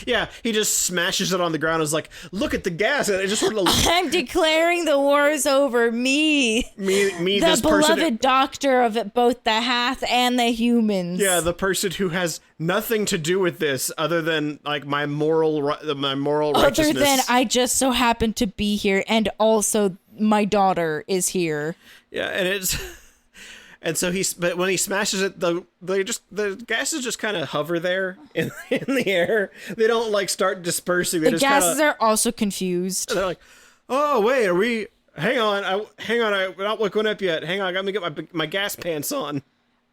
Yeah, he just smashes it on the ground and is like, look at the gas. And it just sort of... I'm declaring the wars over me. Me, the this beloved person... doctor of both the Hath and the humans. Yeah, the person who has nothing to do with this other than like my moral righteousness. Other than I just so happen to be here and also my daughter is here. Yeah, and it's... And so but when he smashes it, the gases just kind of hover there in the air. They don't like start dispersing. The gases are also confused. They're like, oh wait, are we? Hang on, I'm not waking up yet. Hang on, I gotta get my gas pants on.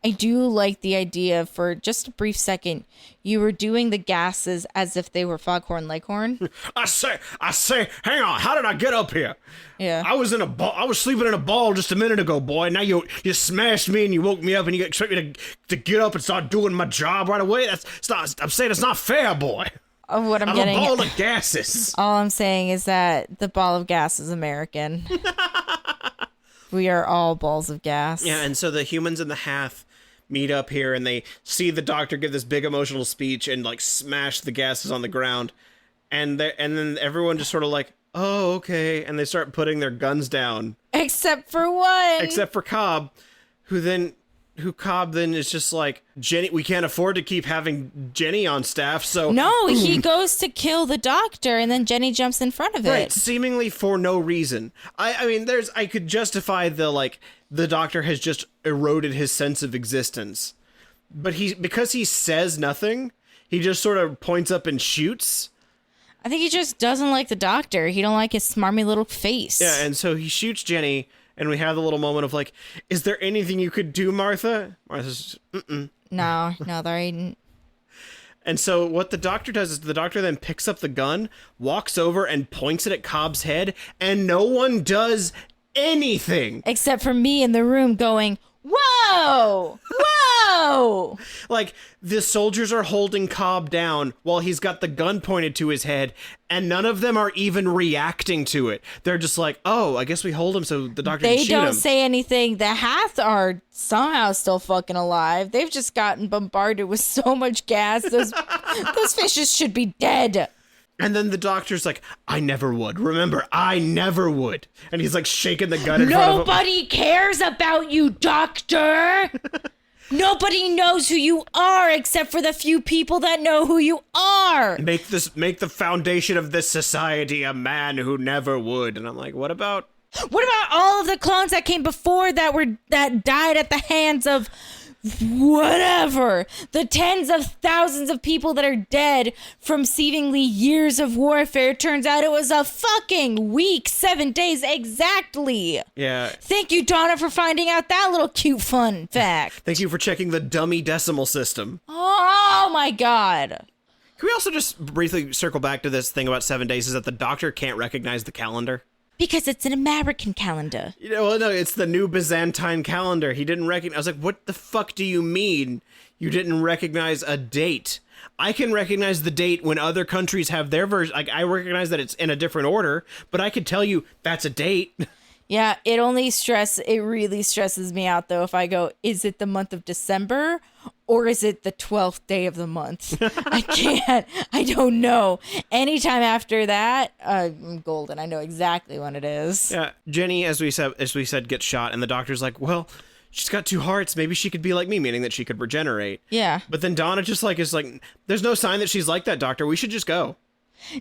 I do like the idea for just a brief second. You were doing the gases as if they were Foghorn Leghorn. I say, hang on, how did I get up here? Yeah. I was sleeping in a ball just a minute ago, boy. Now you smashed me and you woke me up and you expect me to get up and start doing my job right away? I'm saying it's not fair, boy. What I'm a ball of gases. All I'm saying is that the ball of gas is American. We are all balls of gas. Yeah, and so the humans and the Hath meet up here and they see the doctor give this big emotional speech and like smash the gases on the ground. And then everyone just sort of like, oh, okay. And they start putting their guns down. Except for one. Except for Cobb, who Cobb then is just like, Jenny, we can't afford to keep having Jenny on staff, so... No, he goes to kill the doctor, and then Jenny jumps in front of it. Right, seemingly for no reason. I mean, I could justify the doctor has just eroded his sense of existence. But because he says nothing, he just sort of points up and shoots. I think he just doesn't like the doctor. He don't like his smarmy little face. Yeah, and so he shoots Jenny... And we have the little moment of like, is there anything you could do, Martha? Martha's just, mm-mm. No, there ain't. And so what the doctor does is the doctor then picks up the gun, walks over and points it at Cobb's head, and no one does anything. Except for me in the room going, whoa! Whoa! Like, the soldiers are holding Cobb down while he's got the gun pointed to his head, and none of them are even reacting to it. They're just like, oh, I guess we hold him so the doctor can shoot him. They don't say anything. The Hath are somehow still fucking alive. They've just gotten bombarded with so much gas. Those fishes should be dead. And then the doctor's like, I never would. Remember, I never would. And he's like shaking the gun in front of him. Nobody cares about you, doctor. Nobody knows who you are except for the few people that know who you are. Make the foundation of this society a man who never would. And I'm like, what about all of the clones that came before that died at the hands of whatever, the tens of thousands of people that are dead from seemingly years of warfare? Turns out it was a fucking week, 7 days exactly. Yeah. Thank you, Donna, for finding out that little cute fun fact. Thank you for checking the dummy decimal system. Oh my god. Can we also just briefly circle back to this thing about 7 days, is that the doctor can't recognize the calendar? Because it's an American calendar. Well, no, it's the new Byzantine calendar. He didn't recognize. I was like, what the fuck do you mean you didn't recognize a date? I can recognize the date when other countries have their version. Like, I recognize that it's in a different order, but I could tell you that's a date. Yeah, it really stresses me out, though, if I go, is it the month of December Or is it the 12th day of the month? I don't know. Anytime after that, I'm golden. I know exactly when it is. Yeah, Jenny, as we said, gets shot, and the doctor's like, well, she's got 2 hearts. Maybe she could be like me, meaning that she could regenerate. Yeah. But then Donna just is like, there's no sign that she's like that, Doctor. We should just go.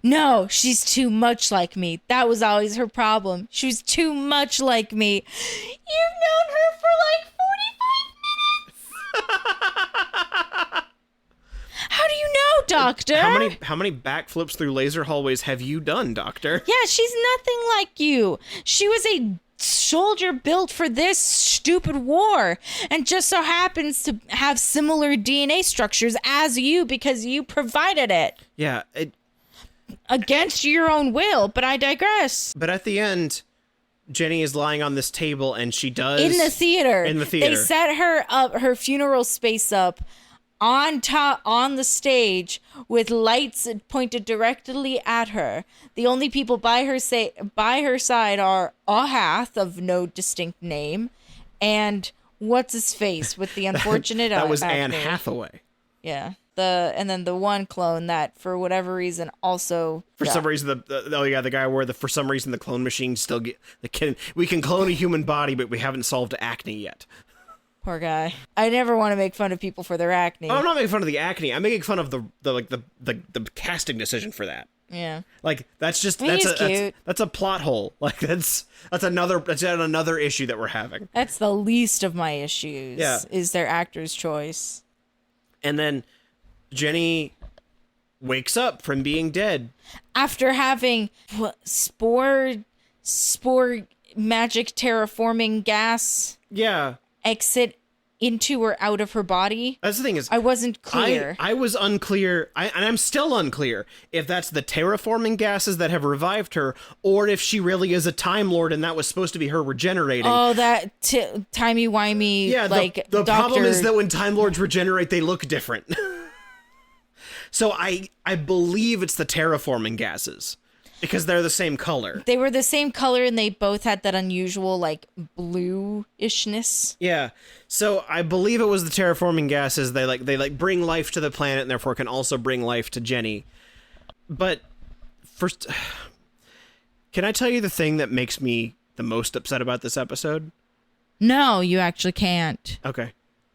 No, she's too much like me. That was always her problem. She was too much like me. You've known her for like 45 minutes. How do you know, Doctor? How many backflips through laser hallways have you done, Doctor? Yeah, she's nothing like you. She was a soldier built for this stupid war and just so happens to have similar DNA structures as you because you provided it. Yeah, Against your own will, but I digress. But at the end, Jenny is lying on this table and she does... In the theater. They set her up, her funeral space up on the stage with lights pointed directly at her. The only people by her side are Ahath of no distinct name and what's his face with the unfortunate that was acne. Anne Hathaway. Yeah. And then the one clone that for whatever reason also some reason the guy where for some reason the clone machine still we can clone a human body, but we haven't solved acne yet. Poor guy. I never want to make fun of people for their acne. Oh, I'm not making fun of the acne. I'm making fun of the casting decision for that. Yeah. Like that's cute. That's a plot hole. Like that's another issue that we're having. That's the least of my issues. Yeah. Is their actor's choice. And then Jenny wakes up from being dead after having spore magic terraforming gas. Yeah. Exit into or out of her body. That's the thing is, I wasn't clear. I was unclear, and I'm still unclear if that's the terraforming gases that have revived her, or if she really is a Time Lord and that was supposed to be her regenerating. Oh, that timey-wimey. Yeah, the problem is that when Time Lords regenerate, they look different. So I believe it's the terraforming gases. Because they're the same color. They were the same color and they both had that unusual, like, blue-ishness. Yeah. So I believe it was the terraforming gases. They bring life to the planet and therefore can also bring life to Jenny. But first, can I tell you the thing that makes me the most upset about this episode? No, you actually can't. Okay.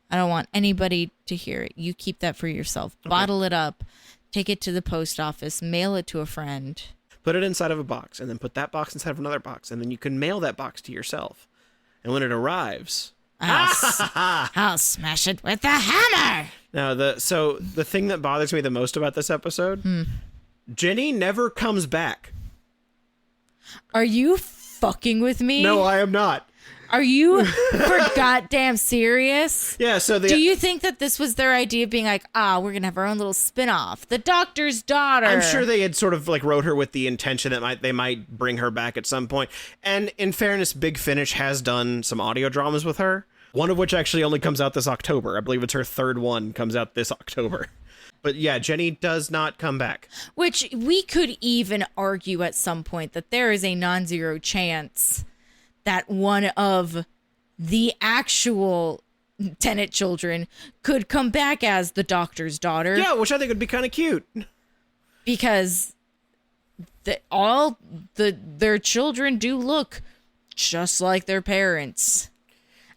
I don't want anybody to hear it. You keep that for yourself. Okay. Bottle it up. Take it to the post office. Mail it to a friend. Put it inside of a box, and then put that box inside of another box, and then you can mail that box to yourself. And when it arrives, I'll smash it with a hammer. Now, the thing that bothers me the most about this episode, Jenny never comes back. Are you fucking with me? No, I am not. Are you for goddamn serious? Yeah, so do you think that this was their idea of being like, we're going to have our own little spin-off? The Doctor's Daughter. I'm sure they had sort of wrote her with the intention that they might bring her back at some point. And in fairness, Big Finish has done some audio dramas with her, one of which actually only comes out this October. I believe it's her third one comes out this October. But yeah, Jenny does not come back. Which we could even argue at some point that there is a non-zero chance that one of the actual Tenet children could come back as the Doctor's daughter. Yeah, which I think would be kind of cute. Because their children do look just like their parents.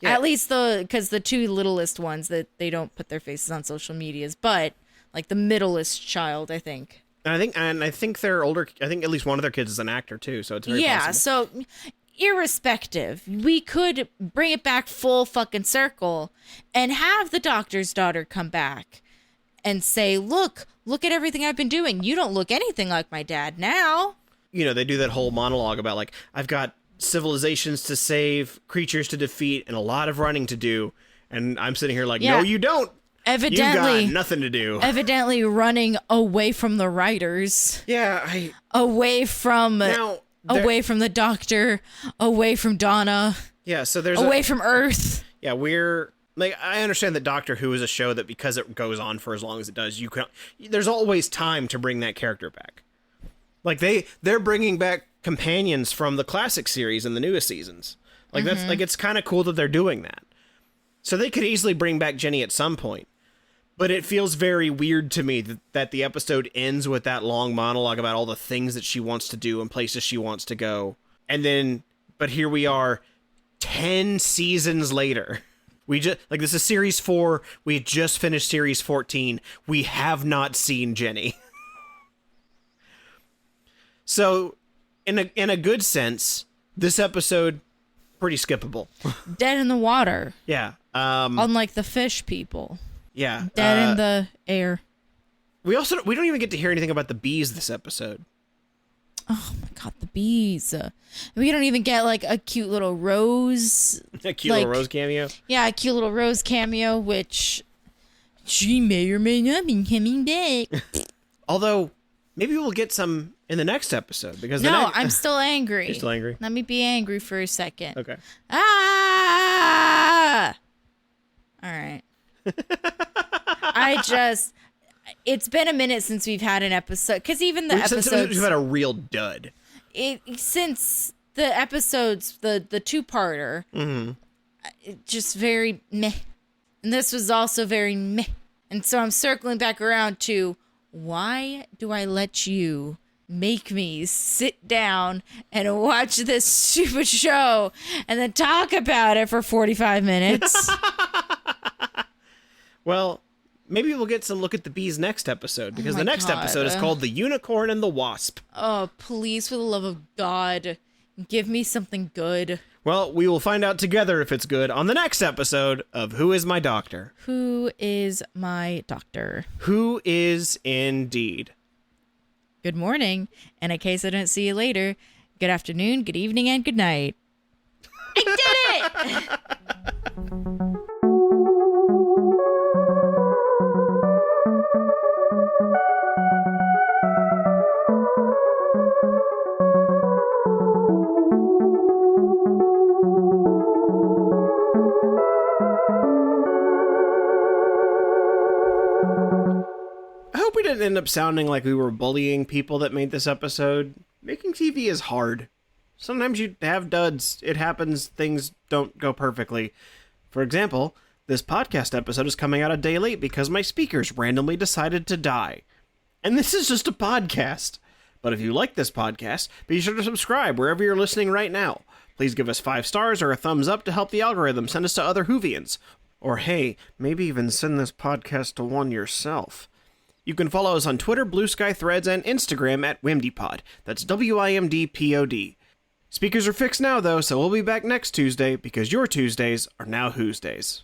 Yeah. At least because the two littlest ones that they don't put their faces on social medias, but like the middlest child, I think. And I think they're older. I think at least one of their kids is an actor too, so it's very possible. So irrespective, we could bring it back full fucking circle and have the Doctor's daughter come back and say, look at everything I've been doing. You don't look anything like my dad now. You know, they do that whole monologue about I've got civilizations to save, creatures to defeat, and a lot of running to do. And I'm sitting here no, you don't. Evidently, you got nothing to do. Evidently running away from the writers. Yeah, away from the Doctor, away from Donna. Yeah, so there's away from Earth. Yeah, I understand that Doctor Who is a show that because it goes on for as long as it does, there's always time to bring that character back. They're bringing back companions from the classic series in the newest seasons. That's it's kind of cool that they're doing that. So they could easily bring back Jenny at some point. But it feels very weird to me that the episode ends with that long monologue about all the things that she wants to do and places she wants to go. And then, but here we are 10 seasons later. We just, like, this is series 4. We just finished series 14. We have not seen Jenny. So, in a good sense, this episode, pretty skippable. Dead in the water. Yeah. Unlike the fish people. Yeah. Dead in the air. We don't even get to hear anything about the bees this episode. Oh my god, the bees. We don't even get like a cute little rose. A cute little rose cameo? Yeah, a cute little rose cameo, which she may or may not be coming back. Although, maybe we'll get some in the next episode. Because I'm still angry. You're still angry? Let me be angry for a second. Okay. Ah! All right. It's been a minute since we've had an episode, because even the episodes we've had a real dud. Since the episodes, the two-parter, just very meh, and this was also very meh, and so I'm circling back around to, why do I let you make me sit down and watch this stupid show and then talk about it for 45 minutes? Well, maybe we'll get some look at the bees next episode, because the next episode is called The Unicorn and the Wasp. Oh, please, for the love of God, give me something good. Well, we will find out together if it's good on the next episode of Who Is My Doctor? Who is my doctor? Who is indeed. Good morning, and in case I don't see you later, good afternoon, good evening, and good night. I did it! We didn't end up sounding like we were bullying people that made this episode. Making TV is hard. Sometimes you have duds. It happens. Things don't go perfectly. For example, this podcast episode is coming out a day late because my speakers randomly decided to die. And this is just a podcast. But if you like this podcast, be sure to subscribe wherever you're listening right now. Please give us 5 stars or a thumbs up to help the algorithm send us to other Whovians. Or hey, maybe even send this podcast to one yourself. You can follow us on Twitter, Blue Sky, Threads, and Instagram at WimDpod. That's WIMDPOD. Speakers are fixed now, though, so we'll be back next Tuesday, because your Tuesdays are now Who's Days.